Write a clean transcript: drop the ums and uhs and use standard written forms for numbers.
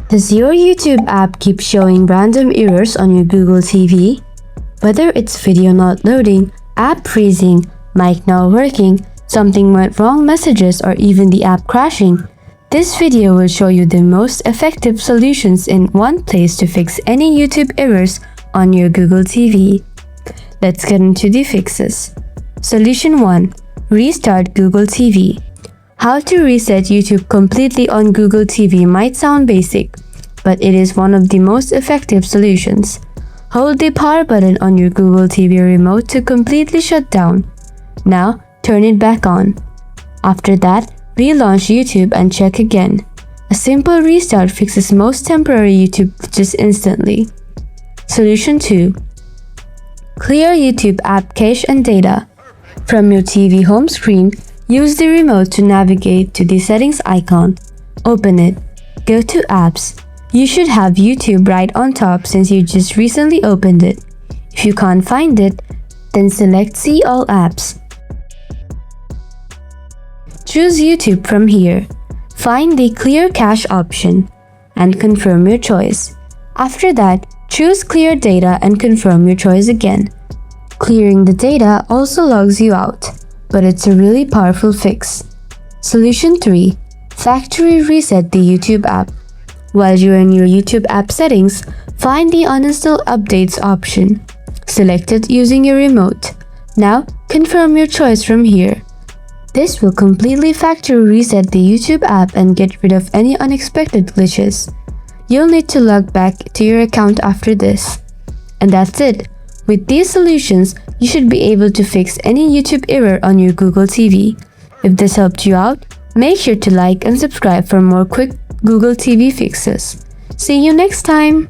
Does your YouTube app keep showing random errors on your Google TV? Whether it's video not loading, app freezing, mic not working, something went wrong messages, or even the app crashing, this video will show you the most effective solutions in one place to fix any YouTube errors on your Google TV. Let's get into the fixes. Solution 1. Restart Google TV. How to reset YouTube completely on Google TV might sound basic, but it is one of the most effective solutions. Hold the power button on your Google TV remote to completely shut down. Now, turn it back on. After that, relaunch YouTube and check again. A simple restart fixes most temporary YouTube glitches instantly. Solution 2. Clear YouTube app cache and data. From your TV home screen, use the remote to navigate to the settings icon. Open it. Go to apps. You should have YouTube right on top since you just recently opened it. If you can't find it, then select See All Apps. Choose YouTube from here. Find the Clear Cache option and confirm your choice. After that, choose Clear Data and confirm your choice again. Clearing the data also logs you out, but it's a really powerful fix. Solution 3. Factory reset the YouTube app. While you're in your YouTube app settings, find the Uninstall Updates option. Select it using your remote. Now, confirm your choice from here. This will completely factory reset the YouTube app and get rid of any unexpected glitches. You'll need to log back to your account after this. And that's it. With these solutions, you should be able to fix any YouTube error on your Google TV. If this helped you out, make sure to like and subscribe for more quick Google TV fixes. See you next time!